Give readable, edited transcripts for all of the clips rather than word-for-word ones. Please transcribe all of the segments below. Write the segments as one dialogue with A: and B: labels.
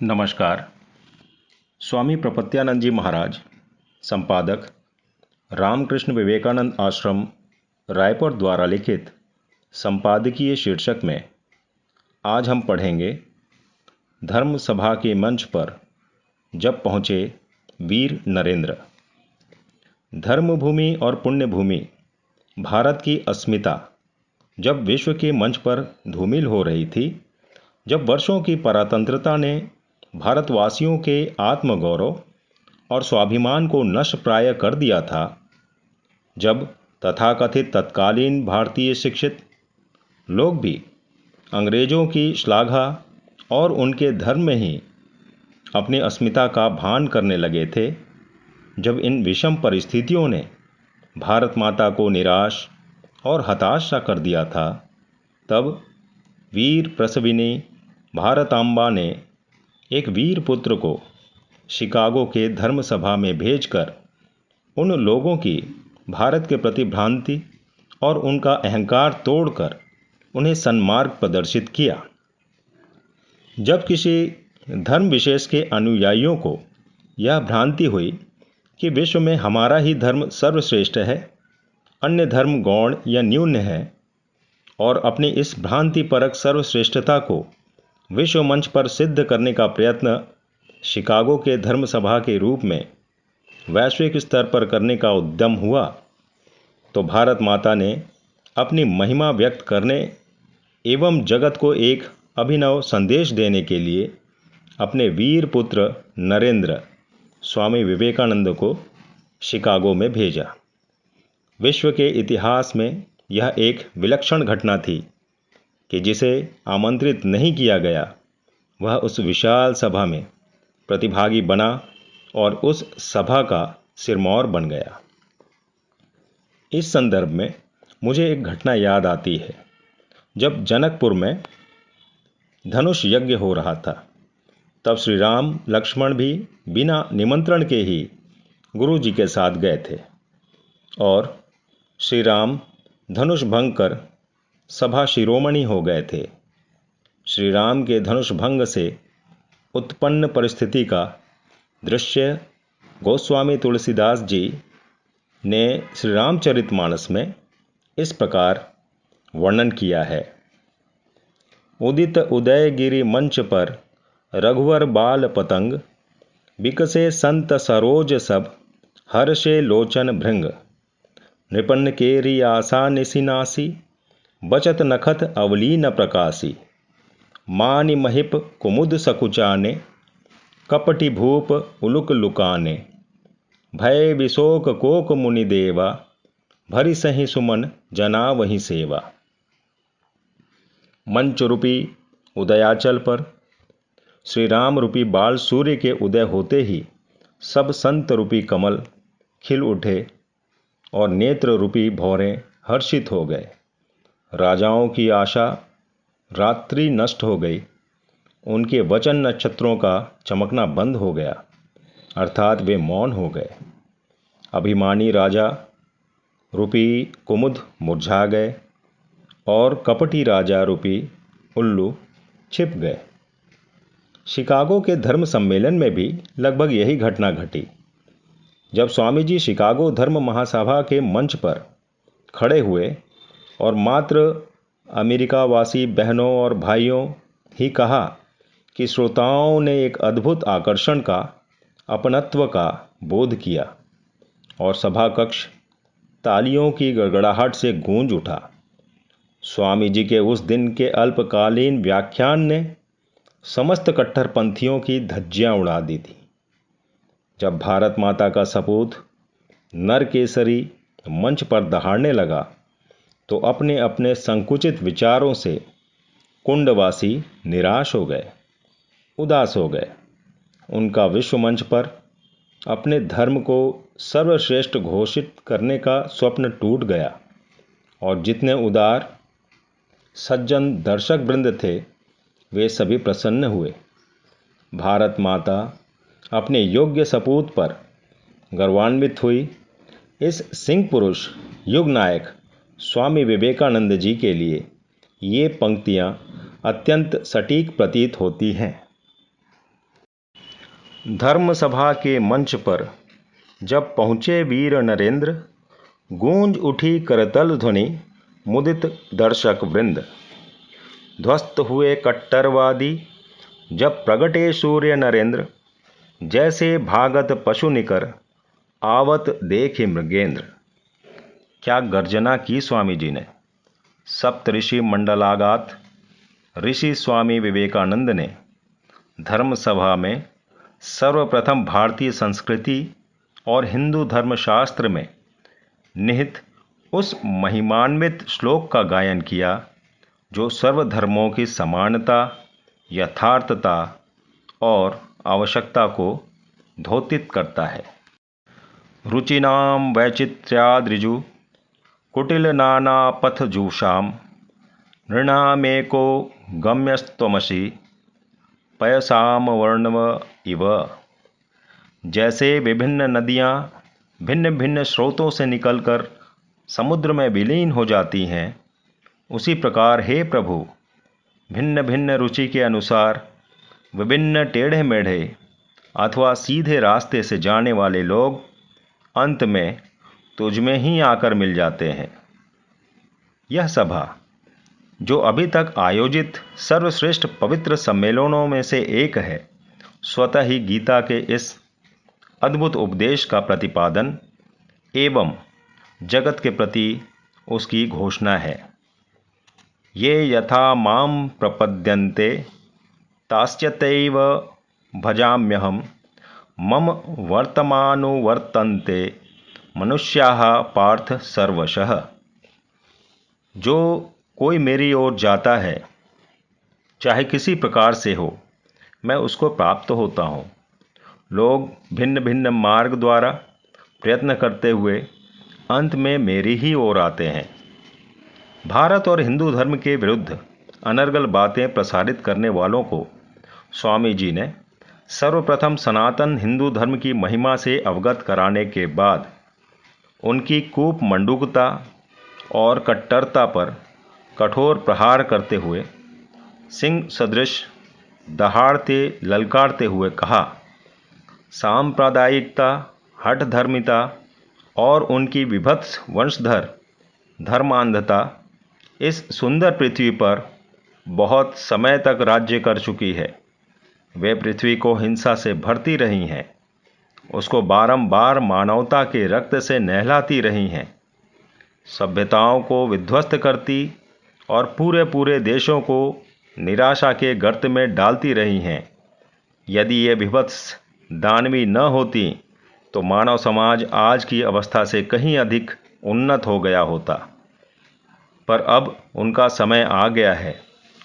A: नमस्कार। स्वामी प्रपत्यानंद जी महाराज, संपादक, रामकृष्ण विवेकानंद आश्रम, रायपुर द्वारा लिखित संपादकीय शीर्षक में आज हम पढ़ेंगे धर्म सभा के मंच पर जब पहुंचे वीर नरेंद्र। धर्मभूमि और पुण्यभूमि भारत की अस्मिता जब विश्व के मंच पर धूमिल हो रही थी, जब वर्षों की परातंत्रता ने भारतवासियों के आत्मगौरव और स्वाभिमान को नष्ट प्राय कर दिया था, जब तथाकथित तत्कालीन भारतीय शिक्षित लोग भी अंग्रेजों की श्लाघा और उनके धर्म में ही अपनी अस्मिता का भान करने लगे थे, जब इन विषम परिस्थितियों ने भारत माता को निराश और हताश सा कर दिया था, तब वीर प्रसविनी भारतांबा ने एक वीर पुत्र को शिकागो के धर्म सभा में भेजकर उन लोगों की भारत के प्रति भ्रांति और उनका अहंकार तोड़कर उन्हें सन्मार्ग प्रदर्शित किया। जब किसी धर्म विशेष के अनुयायियों को यह भ्रांति हुई कि विश्व में हमारा ही धर्म सर्वश्रेष्ठ है, अन्य धर्म गौण या न्यून है, और अपनी इस भ्रांतिपरक सर्वश्रेष्ठता को विश्व मंच पर सिद्ध करने का प्रयत्न शिकागो के धर्म सभा के रूप में वैश्विक स्तर पर करने का उद्यम हुआ, तो भारत माता ने अपनी महिमा व्यक्त करने एवं जगत को एक अभिनव संदेश देने के लिए अपने वीर पुत्र नरेंद्र स्वामी विवेकानंद को शिकागो में भेजा। विश्व के इतिहास में यह एक विलक्षण घटना थी कि जिसे आमंत्रित नहीं किया गया वह उस विशाल सभा में प्रतिभागी बना और उस सभा का सिरमौर बन गया। इस संदर्भ में मुझे एक घटना याद आती है। जब जनकपुर में धनुष यज्ञ हो रहा था, तब श्री राम लक्ष्मण भी बिना निमंत्रण के ही गुरु जी के साथ गए थे और श्री राम धनुष भंग कर सभा शिरोमणि हो गए थे। श्री राम के धनुष भंग से उत्पन्न परिस्थिति का दृश्य गोस्वामी तुलसीदास जी ने श्री रामचरितमानस में इस प्रकार वर्णन किया है। उदित उदयगिरि मंच पर रघुवर बाल पतंग, बिकसे संत सरोज सब, हर्षे लोचन भृंग, नृपन्न केरी आशा निशिनासी, बचत नखत अवली न प्रकाशी, मानि महिप कुमुद सकुचाने, कपटि भूप उलुक लुकाने, भय विशोक कोक मुनि देवा, भरि सहि सुमन जना वही सेवा। मंच रूपी उदयाचल पर श्री राम रूपी बाल सूर्य के उदय होते ही सब संत रूपी कमल खिल उठे और नेत्र रूपी भौरें हर्षित हो गए। राजाओं की आशा रात्रि नष्ट हो गई, उनके वचन नक्षत्रों का चमकना बंद हो गया, अर्थात वे मौन हो गए। अभिमानी राजा रूपी कुमुद मुरझा गए और कपटी राजा रूपी उल्लू छिप गए। शिकागो के धर्म सम्मेलन में भी लगभग यही घटना घटी। जब स्वामी जी शिकागो धर्म महासभा के मंच पर खड़े हुए और मात्र अमेरिकावासी बहनों और भाइयों ही कहा कि श्रोताओं ने एक अद्भुत आकर्षण का, अपनत्व का बोध किया और सभा कक्ष तालियों की गड़गड़ाहट से गूंज उठा। स्वामी जी के उस दिन के अल्पकालीन व्याख्यान ने समस्त कट्टरपंथियों की धज्जियां उड़ा दी थी। जब भारत माता का सपूत नरकेसरी मंच पर दहाड़ने लगा, तो अपने अपने संकुचित विचारों से कुंडवासी निराश हो गए, उदास हो गए। उनका विश्व मंच पर अपने धर्म को सर्वश्रेष्ठ घोषित करने का स्वप्न टूट गया और जितने उदार सज्जन दर्शक वृंद थे वे सभी प्रसन्न हुए। भारत माता अपने योग्य सपूत पर गर्वान्वित हुई। इस सिंह पुरुष युग नायक स्वामी विवेकानंद जी के लिए ये पंक्तियाँ अत्यंत सटीक प्रतीत होती हैं। धर्म सभा के मंच पर जब पहुँचे वीर नरेंद्र, गूंज उठी करतल ध्वनि, मुदित दर्शक वृंद। ध्वस्त हुए कट्टरवादी, जब प्रगटे सूर्य नरेंद्र, जैसे भागत पशु निकर, आवत देखे मृगेंद्र। क्या गर्जना की स्वामी जी ने। सप्तऋषि मंडलागात ऋषि स्वामी विवेकानंद ने धर्म सभा में सर्वप्रथम भारतीय संस्कृति और हिंदू धर्मशास्त्र में निहित उस महिमान्वित श्लोक का गायन किया जो सर्वधर्मों की समानता, यथार्थता और आवश्यकता को द्योतित करता है। रुचिनाम वैचित्र्याद्रिजु कुटिल नाना पथजूषाम, नृणामेको गम्यस्त्वमसि पयसाम वर्णव इव। जैसे विभिन्न नदियाँ भिन्न भिन्न स्रोतों से निकलकर समुद्र में विलीन हो जाती हैं, उसी प्रकार हे प्रभु, भिन्न भिन्न रुचि के अनुसार विभिन्न टेढ़े मेढ़े अथवा सीधे रास्ते से जाने वाले लोग अंत में तुझ में ही आकर मिल जाते हैं। यह सभा, जो अभी तक आयोजित सर्वश्रेष्ठ पवित्र सम्मेलनों में से एक है, स्वतः ही गीता के इस अद्भुत उपदेश का प्रतिपादन एवं जगत के प्रति उसकी घोषणा है। ये यथा माम प्रपद्यन्ते तास्यतैव भजाम्यहम्, मम वर्तमानुवर्तन्ते मनुष्याः पार्थ सर्वशः। जो कोई मेरी ओर जाता है, चाहे किसी प्रकार से हो, मैं उसको प्राप्त होता हूँ। लोग भिन्न भिन्न मार्ग द्वारा प्रयत्न करते हुए अंत में मेरी ही ओर आते हैं। भारत और हिंदू धर्म के विरुद्ध अनर्गल बातें प्रसारित करने वालों को स्वामी जी ने सर्वप्रथम सनातन हिंदू धर्म की महिमा से अवगत कराने के बाद उनकी कूप मंडूकता और कट्टरता पर कठोर प्रहार करते हुए सिंह सदृश दहाड़ते ललकारते हुए कहा, सांप्रदायिकता, हठधर्मिता और उनकी विभत्स वंशधर धर्मांधता इस सुंदर पृथ्वी पर बहुत समय तक राज्य कर चुकी है। वे पृथ्वी को हिंसा से भरती रही हैं, उसको बारंबार मानवता के रक्त से नहलाती रही हैं, सभ्यताओं को विध्वस्त करती और पूरे पूरे देशों को निराशा के गर्त में डालती रही हैं। यदि ये विभत्स दानवी न होती तो मानव समाज आज की अवस्था से कहीं अधिक उन्नत हो गया होता। पर अब उनका समय आ गया है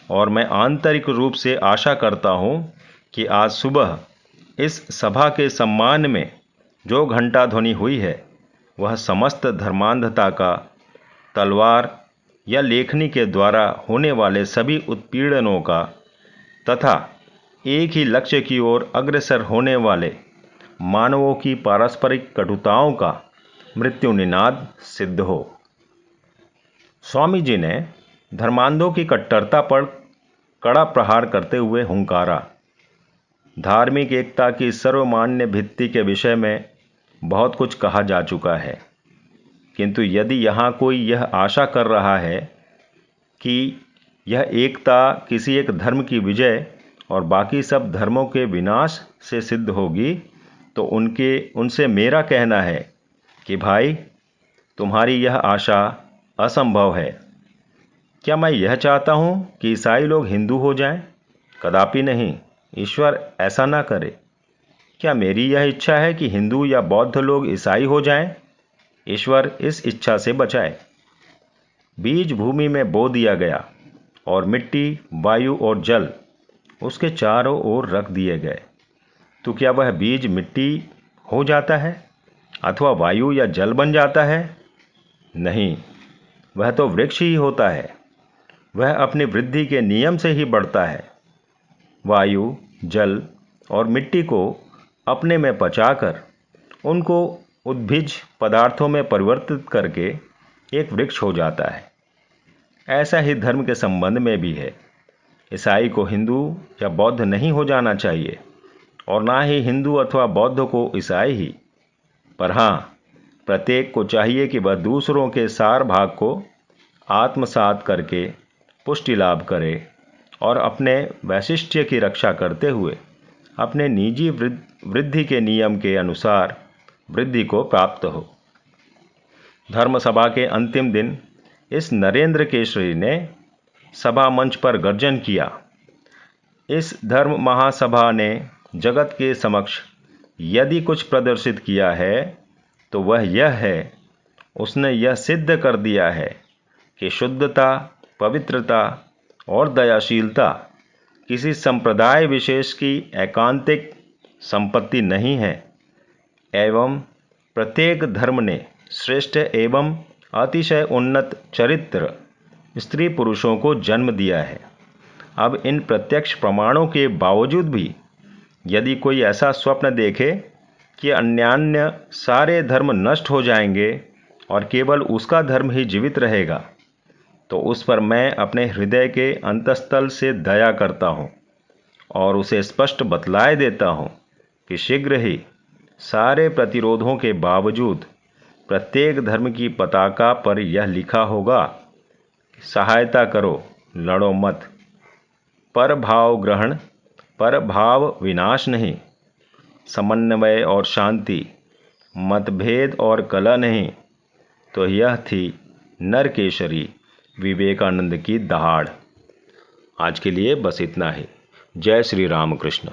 A: और मैं आंतरिक रूप से आशा करता हूँ कि आज सुबह इस सभा के सम्मान में जो घंटा ध्वनि हुई है, वह समस्त धर्मांधता का तलवार या लेखनी के द्वारा होने वाले सभी उत्पीड़नों का तथा एक ही लक्ष्य की ओर अग्रसर होने वाले मानवों की पारस्परिक कटुताओं का मृत्यु निनाद सिद्ध हो। स्वामी जी ने धर्मांधों की कट्टरता पर कड़ा प्रहार करते हुए हुंकारा। धार्मिक एकता की सर्वमान्य भित्ति के विषय में बहुत कुछ कहा जा चुका है, किंतु यदि यहाँ कोई यह आशा कर रहा है कि यह एकता किसी एक धर्म की विजय और बाकी सब धर्मों के विनाश से सिद्ध होगी, तो उनसे मेरा कहना है कि भाई, तुम्हारी यह आशा असंभव है। क्या मैं यह चाहता हूँ कि ईसाई लोग हिंदू हो जाएं? कदापि नहीं, ईश्वर ऐसा ना करे। क्या मेरी यह इच्छा है कि हिंदू या बौद्ध लोग ईसाई हो जाएं? ईश्वर इस इच्छा से बचाए। बीज भूमि में बो दिया गया और मिट्टी, वायु और जल उसके चारों ओर रख दिए गए, तो क्या वह बीज मिट्टी हो जाता है अथवा वायु या जल बन जाता है? नहीं, वह तो वृक्ष ही होता है। वह अपनी वृद्धि के नियम से ही बढ़ता है। वायु, जल और मिट्टी को अपने में पचाकर उनको उद्भिज पदार्थों में परिवर्तित करके एक वृक्ष हो जाता है। ऐसा ही धर्म के संबंध में भी है। ईसाई को हिंदू या बौद्ध नहीं हो जाना चाहिए और ना ही हिंदू अथवा बौद्ध को ईसाई ही, पर हाँ, प्रत्येक को चाहिए कि वह दूसरों के सार भाग को आत्मसात करके पुष्टि लाभ करे और अपने वैशिष्ट्य की रक्षा करते हुए अपने निजी वृद्धि के नियम के अनुसार वृद्धि को प्राप्त हो। धर्म सभा के अंतिम दिन इस नरेंद्र केसरी ने सभा मंच पर गर्जन किया। इस धर्म महासभा ने जगत के समक्ष यदि कुछ प्रदर्शित किया है तो वह यह है, उसने यह सिद्ध कर दिया है कि शुद्धता, पवित्रता और दयाशीलता किसी संप्रदाय विशेष की एकांतिक संपत्ति नहीं है, एवं प्रत्येक धर्म ने श्रेष्ठ एवं अतिशय उन्नत चरित्र स्त्री पुरुषों को जन्म दिया है। अब इन प्रत्यक्ष प्रमाणों के बावजूद भी यदि कोई ऐसा स्वप्न देखे कि अन्यान्य सारे धर्म नष्ट हो जाएंगे और केवल उसका धर्म ही जीवित रहेगा, तो उस पर मैं अपने हृदय के अंतस्थल से दया करता हूँ और उसे स्पष्ट बतलाए देता हूँ कि शीघ्र ही सारे प्रतिरोधों के बावजूद प्रत्येक धर्म की पताका पर यह लिखा होगा, सहायता करो, लड़ो मत, पर भाव ग्रहण, पर भाव विनाश नहीं, समन्वय और शांति, मतभेद और कलह नहीं। तो यह थी नरकेसरी विवेकानंद की दहाड़। आज के लिए बस इतना ही। जय श्री राम कृष्ण।